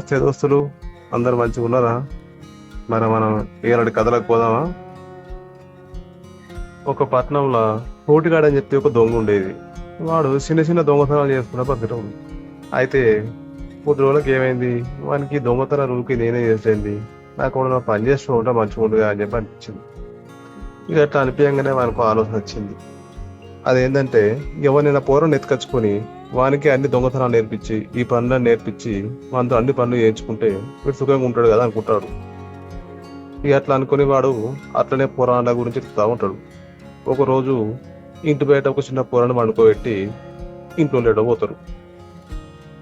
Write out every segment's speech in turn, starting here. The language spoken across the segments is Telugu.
నమస్తే దోస్తులు, అందరు మంచిగా ఉన్నారా? మరి మనం ఇలాంటి కథలకు పోదామా? ఒక పట్టణంలో పోటుగాడు అని చెప్పి ఒక దొంగ ఉండేది. వాడు చిన్న చిన్న దొంగతనాలు చేసుకున్న బతకటం. అయితే కొద్ది రోజులకి ఏమైంది, వానికి దొంగతనం రూకి నేనే చేసేది, నాకు ఏమన్నా పని చేస్తూ ఉంటా మంచిగా ఉండగా అని చెప్పి అనిపించింది. ఇక అట్లా అనిపించగానే వానికి ఒక ఆలోచన వచ్చింది. అదేంటంటే, ఎవరినైనా పోరని ఎత్తుకొచ్చుకొని వానికి అన్ని దొంగతనాలు నేర్పించి ఈ పనులను నేర్పించి వానితో అన్ని పనులు చేయించుకుంటే వీడు సుఖంగా ఉంటాడు కదా అనుకుంటాడు. ఇక అట్లా అనుకుని వాడు అట్లనే పురాణాల గురించి చెప్తా ఉంటాడు. ఒకరోజు ఇంటి బయట ఒక చిన్న పురాణం వండుకోబెట్టి ఇంట్లో పోతారు.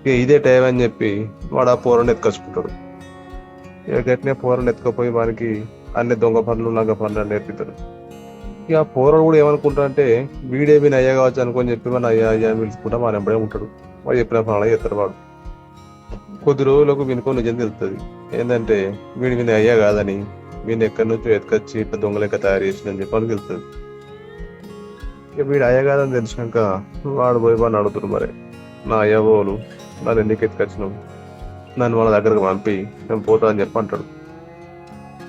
ఇక ఇదే టైం అని చెప్పి వాడు ఆ పూరని ఎత్తుకొచ్చుకుంటాడు. ఇక గట్టినే పూరని ఎత్తుకపోయి వానికి అన్ని దొంగ పనులు లంగ పనులు నేర్పితాడు. ఇక ఆ పూరడు కూడా ఏమనుకుంటా అంటే, వీడే మీ అయ్యా కావచ్చు అనుకొని చెప్పి మన అయ్యా అయ్యా అని పిలుచుకుంటా మన వెంబడే ఉంటాడు. వాడు చెప్పిన పనులు చేస్తాడు. వాడు కొద్ది రోజులకు వీనికో నిజం తెలుస్తుంది. ఏంటంటే వీడి మీద అయ్యా కాదని, వీడిని ఎక్కడి నుంచో ఎత్తుకొచ్చి ఇట్లా దొంగ లెక్క తయారు చేసిందని చెప్పి అని తెలుస్తుంది. ఇక వీడు అయ్యా కాదని తెలిసినాక వాడు పోయి వాడిని అడుగుతాడు, మరి నా అయ్యా పోలు నన్ను ఎందుకు ఎత్తుకొచ్చినావు, నన్ను వాళ్ళ దగ్గరకు పంపి నేను పోతా అని చెప్పి అంటాడు.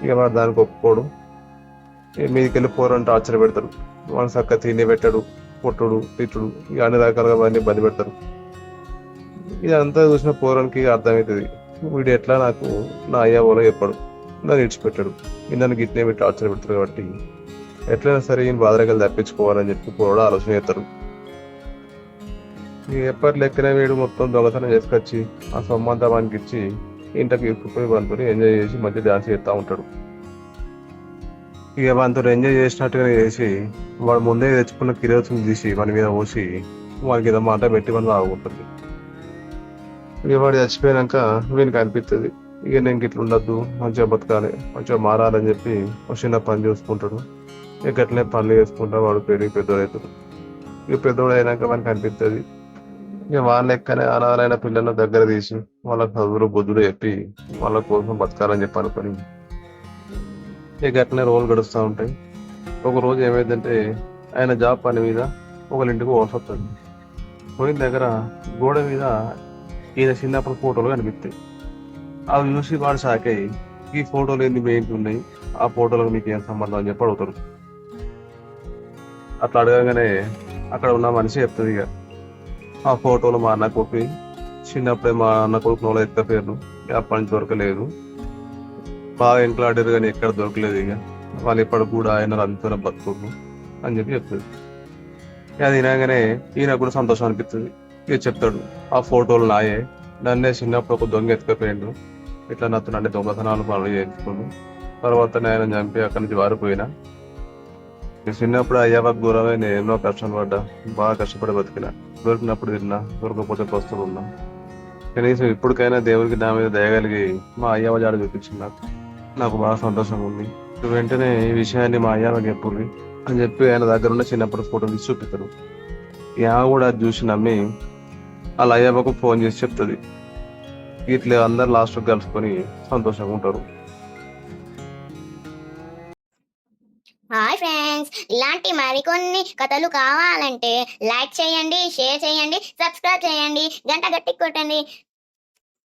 ఇక వాడు దానికి ఒప్పుకోడు. ఇక మీదకి వెళ్ళి పోరంటే ఆశ్చర్య పెడతారు. వాడు చక్కగా తిని పెట్టాడు, కొట్టుడు తిట్టుడు ఇక అన్ని రకాలుగా వాడిని ఇబ్బంది పెడతారు. ఇదంతా చూసిన పోరానికి అర్థమవుతుంది, వీడు ఎట్లా నాకు నా అయ్యా పోలో చెప్పాడు, నన్ను ఇడిచిపెట్టాడు, నన్ను గిట్నే పెట్టి ఆశ్చర్య పెడతాడు. కాబట్టి ఎట్లయినా సరే ఈయన బాధరకలు తప్పించుకోవాలని చెప్పి కూడా ఆలోచన చేస్తారు. ఇక ఎప్పటి లెక్కనే వీడు మొత్తం దొంగతనం చేసుకొచ్చి ఆ సొమ్మంతా వానికి ఇచ్చి ఇంటికి ఇప్పుకుపోయి వంతుని ఎంజాయ్ చేసి మంచి డాన్స్ చేస్తూ ఉంటాడు. ఇక వంతుని ఎంజాయ్ చేసినట్టుగా చేసి వాడు ముందే తెచ్చుకున్న కిరోసిన్ తీసి వాని మీద పోసి వానికి ఏదో మాట పెట్టి మనం ఆగుంటుంది. ఇక వాడు చచ్చిపోయాక వీనికి అనిపిస్తుంది, ఇక నేను ఇట్లా ఉండద్దు, మంచిగా బతకాలి, మంచిగా మారాలని చెప్పి ఒక చిన్న పని చూసుకుంటాడు. ఇక గట్లనే పనులు చేసుకుంటా వాడు పెరిగి పెద్దోడవుతాడు. ఇక పెద్దోడు అయినాక మనకి అనిపిస్తుంది, ఇక వాళ్ళ లెక్కనే అనాథలైన పిల్లలను దగ్గర తీసి వాళ్ళ చదువులు బుద్ధులు చెప్పి వాళ్ళ కోసం బతకాలని చెప్పి అనుకొని ఇక గట్లనే రోజులు గడుస్తూ ఉంటాయి. ఒక రోజు ఏమైందంటే, ఆయన జాబ్ పని మీద ఒకరింటికి పోవాల్సి వస్తుంది. పోయిన దగ్గర గోడ మీద ఈయన చిన్నప్పుడు ఫోటోలు కనిపిస్తాయి. అవి చూసి వాడు షాక్ అయ్యి, ఈ ఫోటోలు ఎన్ని మెయిన్ ఉన్నాయి, ఆ ఫోటోలకు మీకు ఏం సంబంధం అని చెప్పి అడుగుతారు. అట్లా అడగగానే అక్కడ ఉన్న మనిషి చెప్తుంది, ఇక ఆ ఫోటోలు మా అన్న కొడుకు, చిన్నప్పుడే మా అన్న కొడుకు నోళ్ళ ఎత్తపోయారు, అప్పటి నుంచి దొరకలేదు, బాగా ఇంట్లాడారు కానీ ఎక్కడ దొరకలేదు, ఇక వాళ్ళు ఇప్పటికి కూడా ఆయన అందుతున్న బతుకుడు అని చెప్పి చెప్తుంది. ఇక అది వినగానే ఈయన కూడా సంతోషం అనిపిస్తుంది. ఇక చెప్తాడు, ఆ ఫోటోలు నాయే, నన్నే చిన్నప్పుడు ఒక దొంగ ఎత్తుకపోయాడు, ఇట్లా నాతో నన్ను దొంగతనాలు పనులు చేయించుకోను, తర్వాత నేను చంపి అక్కడి నుంచి వారిపోయినా, చిన్నప్పుడు అయ్యాబాకు దూరమే నేను ఎన్నో కష్టాలు పడ్డా, బాగా కష్టపడి బతికినా, దొరికినప్పుడు తిన్నా, దొరకకపోతే పస్తులు ఉన్నా, కనీసం ఇప్పటికైనా దేవుడికి నా మీద దయగలిగి మా అయ్యవ జాడ చూపించింది నాకు బాగా సంతోషంగా ఉంది. వెంటనే ఈ విషయాన్ని మా అయ్యవకి చెప్పుర్రి అని చెప్పి ఆయన దగ్గర ఉన్న చిన్నప్పుడు ఫోటో తీసి చూపిస్తాడు. ఆమె కూడా అది చూసి నమ్మి వాళ్ళ అయ్యవ్వకు ఫోన్ చేసి చెప్తుంది. ఇట్లా అందరు లాస్ట్ కలుసుకొని సంతోషంగా ఉంటారు. హాయ్ ఫ్రెండ్స్, ఇలాంటి మరికొన్ని కథలు కావాలంటే లైక్ చేయండి, షేర్ చేయండి, సబ్స్క్రైబ్ చేయండి, గంట గట్టి కొట్టండి.